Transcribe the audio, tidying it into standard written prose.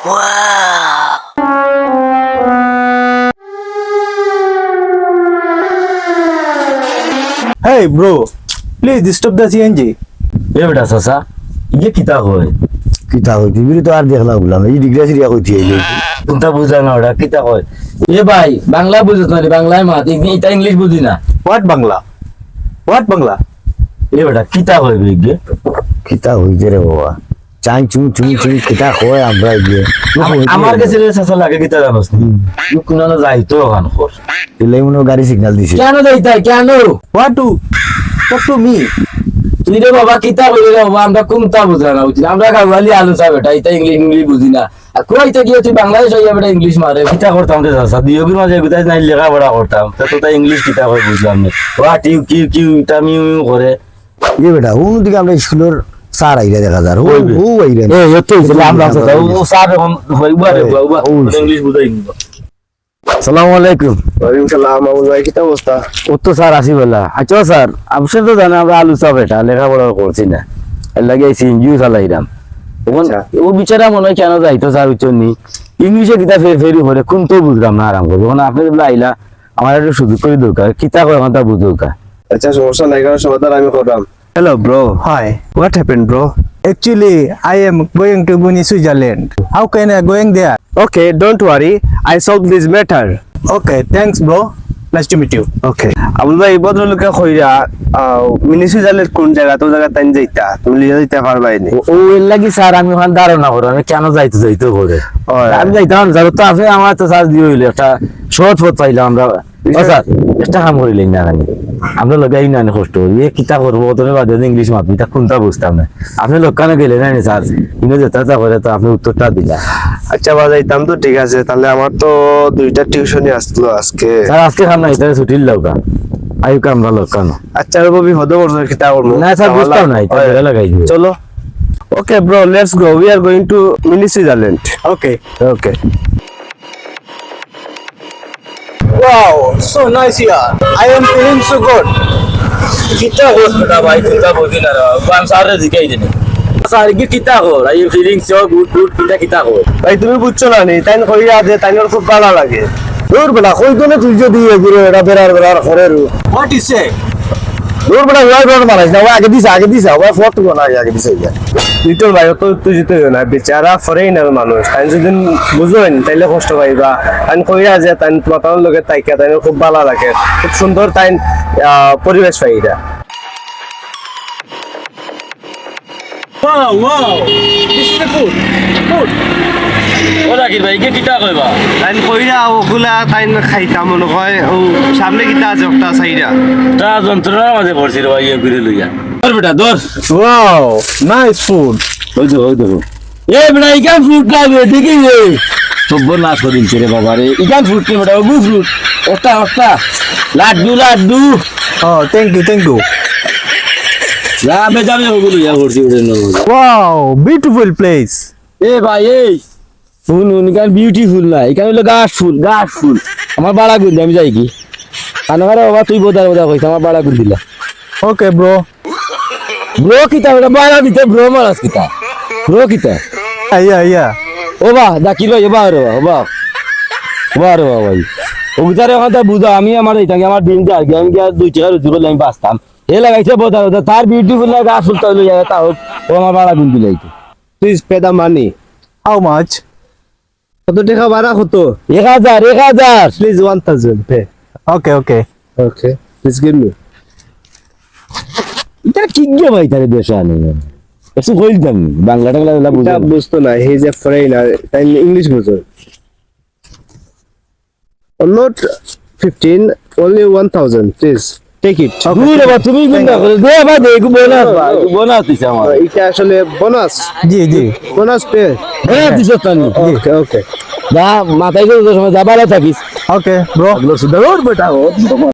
Hey bro, please stop the CNG. এ বেটা চাচা ইয়ে কিতা কয় কিতা হইতি বিরি তো আর দেখলা বললাম এই ডিগ্রি সিরিয়া কইতি এই কোনটা বুঝলা না ওটা কিতা কয় এ ভাই বাংলা বুঝছ না রে বাংলায় মাত এটা ইংলিশ বুঝি না What Bangla? What Bangla? এ বেটা কিতা কয় বিগে কিতা হইতে রে বাবা চাই চুম চুম চুম কিতা কয় আমরা গিয়ে আমার কাছে রে চাচা লাগে কিতা জানোস নি কোন না যাইতো গান কর তুই মনে গাড়ি সিগন্যাল দিছিস কেন যাইতাই কেন What to? Talk to me. তুই রে বাবা কিতা কইলে রে বাবা আমরা কোনটা বুঝলা না বুঝি আমরা গাওয়ালি আলু চা বেটা এটা ইংলিশ বুঝি না আর কইতে গিয়ে তুই বাংলাদেশ হইয়া বেটা ইংলিশ মারে কিতা করতাম রে চাচা দিওগির মাঝে গুতাই নাই লেখা পড়া করতাম তো তো ইংলিশ কিতা কই বুঝলাম না হোয়াট ইউ কিউ কিউ টা মিউ করে এ বেটা ওন দিকে আমরা স্কুলের স্যার আইরা দেখা যার ও ও আইরা এ এতো আমরা চাচা ও স্যার হইবা রে বাবা ইংলিশ বুঝাই নি আসসালামু আলাইকুম ওয়ালাইকুম সালাম মামুন ভাই কিতা অবস্থা? ও তো স্যার আসি বলা আচ্ছা স্যার আপনি তো জানেন আমরা আলু চা বেটা লেখাপড়া করছি না এর লাগে সিনজিও চালাইরাম তখন ও বিচারা মনে হয় কেন যাইতো স্যার উচ্চনি ইংলিশে কিতা ফেরি করে কোন তো বুঝলাম না আরাম করবো আপনি বলে আইলা আমার একটু সুযোগ করে দরকার কিতা করে আমার তা বুঝুকা আচ্ছা সমস্যা নাই কারণ সমাধান আমি করলাম। Hello, bro. Hi. What happened, bro? Actually, I am going to go in Switzerland. How can I going there? Okay, don't worry. I solved this matter. Okay, thanks bro. Nice to meet you. Okay. Abul ভাই ভদ্রলোকে কইরা mini Switzerland কোন জায়গা তো জায়গা তাই যাইতা তুমি লিয়ে যাইতে পারবাই নি ও এর লাগি স্যার আমি ওখানে ধারণা করো আমি কেন যাইতো করে আমি যাইতাম যাবো তো আছে আমার তো স্যার দিয়ে হইলো একটা শর্ট ফট পাইলাম আমরা স্যার একটা কাম করিলেন না আমরা লাগাই না কষ্ট এ কিতা করবো তুমি বাদে ইংলিশ মাপি তা কোনটা বুঝতাম না আপনি লোকানে গেলেন না স্যার ইনো যেটা করে তো আপনি উত্তরটা দিলা আচ্ছা বাজাইতাম তো ঠিক আছে তাহলে আমার তো দুইটা টিউশনই আসলো আজকে স্যার আজকে খাম না এটা ছুটির লোকা আয়ু কামরা লোকানো আচ্ছা রবি হদে বড় কিতা করব না স্যার বুঝতাম না এটা লাগাই দিও চলো okay bro let's go we are going to mini Switzerland Okay. Okay Wow, so nice here. I am feeling so good. কিতা হোস বেটা ভাই চিন্তা বুঝি না রে পান সারে দিকাই দেনে স্যার কি কিতা হো I am feeling so good কিতা হো ভাই তুমি বুঝছো না নি তাই কইরা যে তাইনের খুব ভালো লাগে দূর বেটা কই তো না তুই যদি এগুলো এটা বেরার করে What you say? দূর বেটা ওই বেরার মারাইস না ও আগে দিছে ওই ফটো না আগে দিছে লিটল ভাই তো তুই যেতে না বেচারা ফরেইনার মানুষ তাই যদি বুঝবেন তাইলে কষ্ট পাইবা তাই কইরা যে তাই মাতার লগে তাইকা তাই খুব ভালো লাগে খুব সুন্দর তাই পরিবেশ পাইরা Wow. This is the food. Food. ওরা কি ভাই কি কিতা কইবা তাই কইরা ওগুলা তাই খাইতাম মনে হয় ও সামনে কিতা আছে একটা সাইডা তা যন্ত্রণার মাঝে পড়ছি রে ভাই ঘুরে লইয়া ধর বেটা ধর Wow, nice food. ওই দেখো এ বেটা ইকান ফ্রুট লাগে দেখি রে সব নাশ করে দিচ্ছে রে বাবা রে ইকান ফ্রুট কে বেটা ওগু ফ্রুট ওটা লাড্ডু Oh, thank you. যাবে ওগুলো ইয়া করছি ওটা Wow, beautiful place. এ ভাই এই শুন ইকান বিউটিফুল না ইকান হলো গাছ ফুল আমার বাড়া গুল আমি যাই কি কানগারে বাবা তুই বোধা কইছ আমার বাড়া গুল দিলা Okay, bro. ব্রো কিতা বেটা বাড়া দিতে ব্রো মারাস কিতা ব্রো কিতা Yeah. ও বা ডাকি লই বা রে বা ভাই ও বিচারে কথা বুঝা আমি আমার এইটাকে আমার দিন যা আমি কি 2 টাকা রুজি করলে আমি বাঁচতাম এ লাগাইছে বোধা তার বিউটিফুল না গাছ ফুল তাই লই তাও ও আমার বাড়া গুল দিলাইতো please pay the money How much? কত টাকা ভাড়া কত 1000 please 1000 pay Okay. Okay please give me এটা কি গে ভাই তারে দেশে আনি একটু কইতাম বাংলা টাংলা এটা বুঝা বুঝতো না হি ইজ এ ফরেইনার তাই ইংলিশ বুঝো not 15 only 1000 please take it দূরে বা তুমি কোনটা করে দে বা দে বোনাস দিছে আমার এটা আসলে বোনাস জি. বোনাস পে বোনাস দিছে তানি ওকে যা মাথায় করে সময় যাবারে থাকিস Okay, bro. লোক সুদর বেটা ও